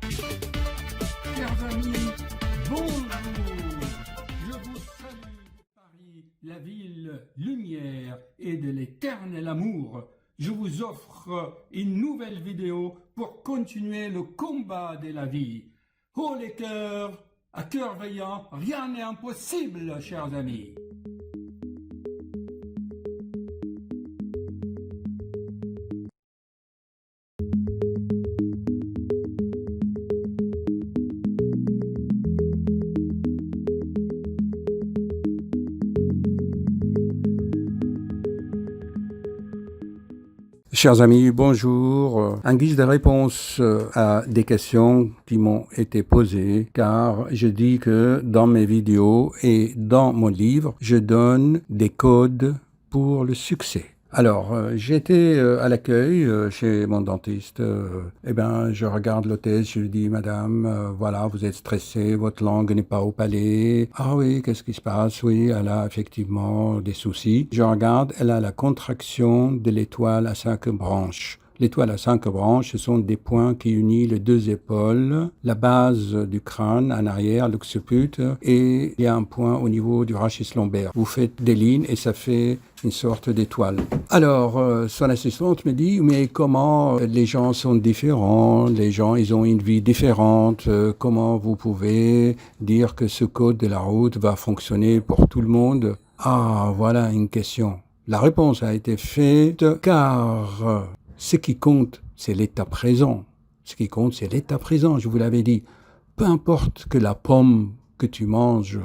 Chers amis, bonjour. Je vous salue de Paris, la ville lumière et de l'éternel amour. Je vous offre une nouvelle vidéo pour continuer le combat de la vie. Oh les cœurs, à cœur veillant, rien n'est impossible, chers amis. Chers amis, bonjour. En guise de réponse à des questions qui m'ont été posées, car je dis que dans mes vidéos et dans mon livre, je donne des codes pour le succès. Alors, j'étais à l'accueil chez mon dentiste. Je regarde l'hôtesse, je lui dis, Madame, voilà, vous êtes stressée, votre langue n'est pas au palais. Ah oui, qu'est-ce qui se passe? Oui, elle a effectivement des soucis. Je regarde, elle a la contraction de l'étoile à 5 branches. L'étoile à 5 branches, ce sont des points qui unissent les deux épaules, la base du crâne en arrière, l'occiput, et il y a un point au niveau du rachis lombaire. Vous faites des lignes et ça fait une sorte d'étoile. Alors, son assistante me dit, mais comment les gens sont différents, les gens, ils ont une vie différente, comment vous pouvez dire que ce code de la route va fonctionner pour tout le monde? Ah, voilà une question. La réponse a été faite car ce qui compte, c'est l'état présent. Ce qui compte, c'est l'état présent, je vous l'avais dit. Peu importe que la pomme que tu manges,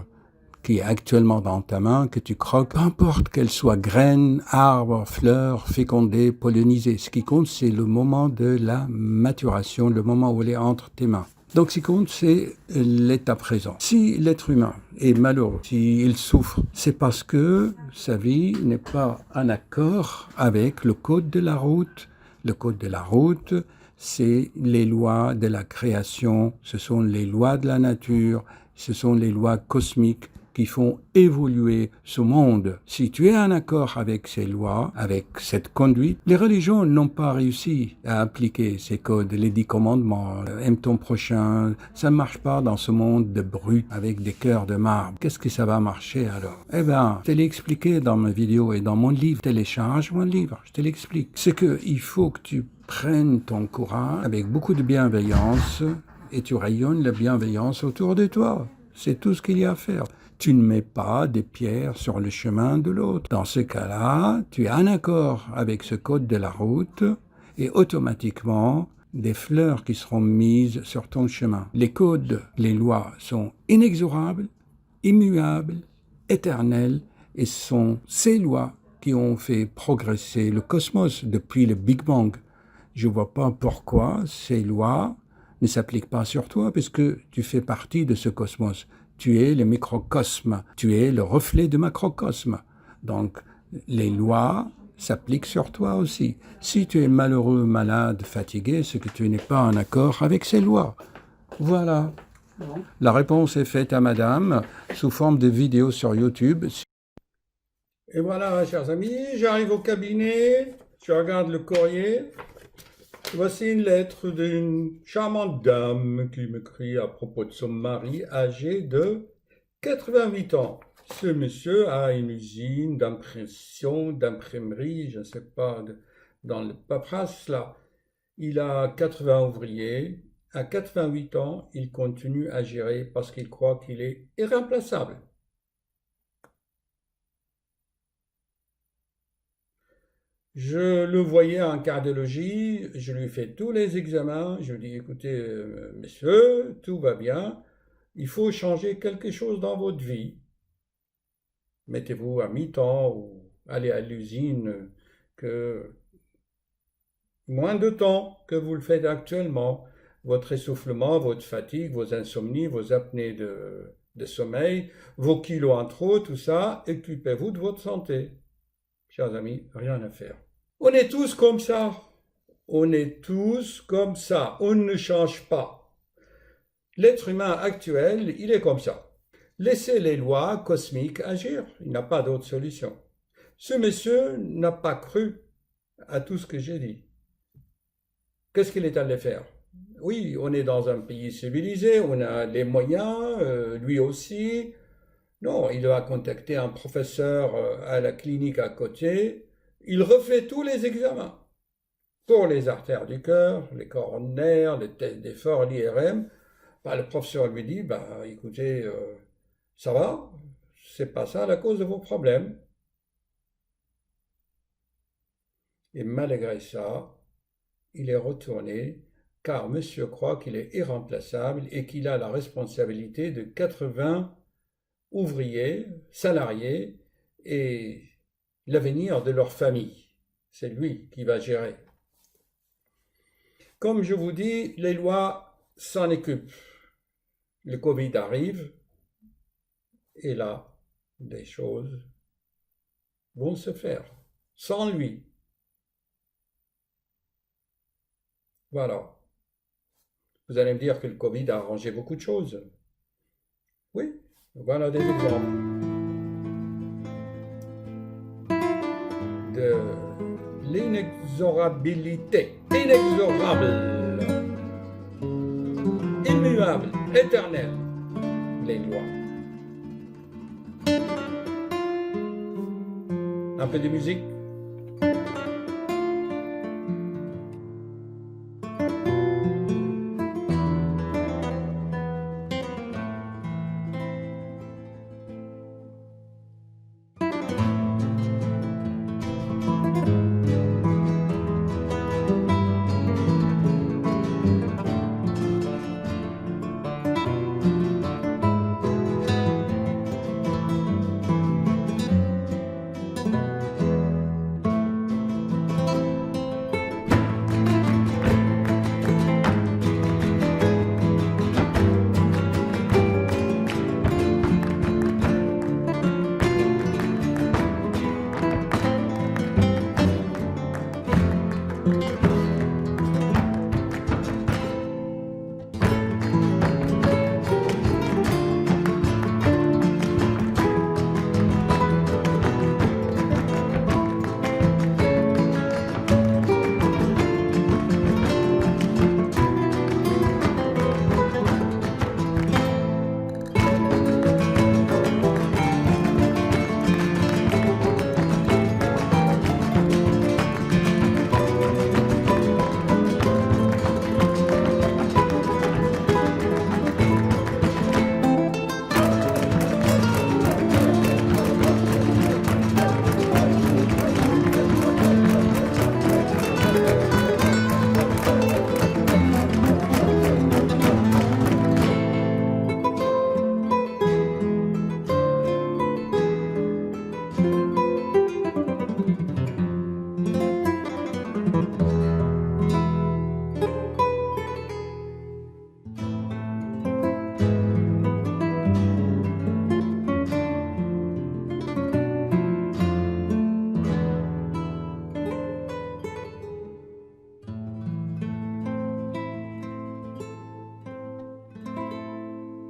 qui est actuellement dans ta main, que tu croques, peu importe qu'elle soit graine, arbre, fleur, fécondée, pollinisée. Ce qui compte, c'est le moment de la maturation, le moment où elle est entre tes mains. Donc, ce qui compte, c'est l'état présent. Si l'être humain est malheureux, s'il souffre, c'est parce que sa vie n'est pas en accord avec le code de la route. Le code de la route, c'est les lois de la création, ce sont les lois de la nature, ce sont les lois cosmiques qui font évoluer ce monde. Si tu es en accord avec ces lois, avec cette conduite, les religions n'ont pas réussi à appliquer ces codes, les 10 commandements, aime ton prochain, ça ne marche pas dans ce monde de brut avec des cœurs de marbre. Qu'est-ce que ça va marcher alors? Eh bien, je te l'ai expliqué dans ma vidéo et dans mon livre. Télécharge mon livre, je te l'explique. C'est qu'il faut que tu prennes ton courage avec beaucoup de bienveillance et tu rayonnes la bienveillance autour de toi. C'est tout ce qu'il y a à faire. Tu ne mets pas des pierres sur le chemin de l'autre. Dans ce cas-là, tu es en accord avec ce code de la route et automatiquement, des fleurs qui seront mises sur ton chemin. Les codes, les lois sont inexorables, immuables, éternelles et ce sont ces lois qui ont fait progresser le cosmos depuis le Big Bang. Je ne vois pas pourquoi ces lois ne s'appliquent pas sur toi puisque tu fais partie de ce cosmos. Tu es le microcosme, tu es le reflet du macrocosme. Donc, les lois s'appliquent sur toi aussi. Si tu es malheureux, malade, fatigué, c'est que tu n'es pas en accord avec ces lois. Voilà. La réponse est faite à madame sous forme de vidéo sur YouTube. Et voilà, chers amis, j'arrive au cabinet, je regarde le courrier. Voici une lettre d'une charmante dame qui m'écrit à propos de son mari âgé de 88 ans. Ce monsieur a une usine d'impression, d'imprimerie, je ne sais pas, dans le paperasse là. Il a 80 ouvriers. À 88 ans, il continue à gérer parce qu'il croit qu'il est irremplaçable. Je le voyais en cardiologie, je lui fais tous les examens, je lui dis, écoutez, monsieur, tout va bien, il faut changer quelque chose dans votre vie. Mettez-vous à mi-temps ou allez à l'usine, que moins de temps que vous le faites actuellement. Votre essoufflement, votre fatigue, vos insomnies, vos apnées de sommeil, vos kilos en trop, tout ça, occupez-vous de votre santé. Chers amis, rien à faire. On est tous comme ça. On est tous comme ça. On ne change pas. L'être humain actuel, il est comme ça. Laissez les lois cosmiques agir. Il n'a pas d'autre solution. Ce monsieur n'a pas cru à tout ce que j'ai dit. Qu'est-ce qu'il est allé faire? oui, on est dans un pays civilisé, on a les moyens, lui aussi. Non, il va contacter un professeur à la clinique à côté. Il refait tous les examens pour les artères du cœur, les coronaires, les tests d'effort, l'IRM. Bah, le professeur lui dit, bah, écoutez, ça va, c'est pas ça la cause de vos problèmes. Et malgré ça, il est retourné car monsieur croit qu'il est irremplaçable et qu'il a la responsabilité de 80 ouvriers, salariés et l'avenir de leur famille. C'est lui qui va gérer. Comme je vous dis, les lois s'en occupent. Le Covid arrive et là, des choses vont se faire sans lui. Voilà. Vous allez me dire que le Covid a arrangé beaucoup de choses. Oui, voilà des exemples de l'inexorabilité, inexorable, immuable, éternelle, les lois. Un peu de musique.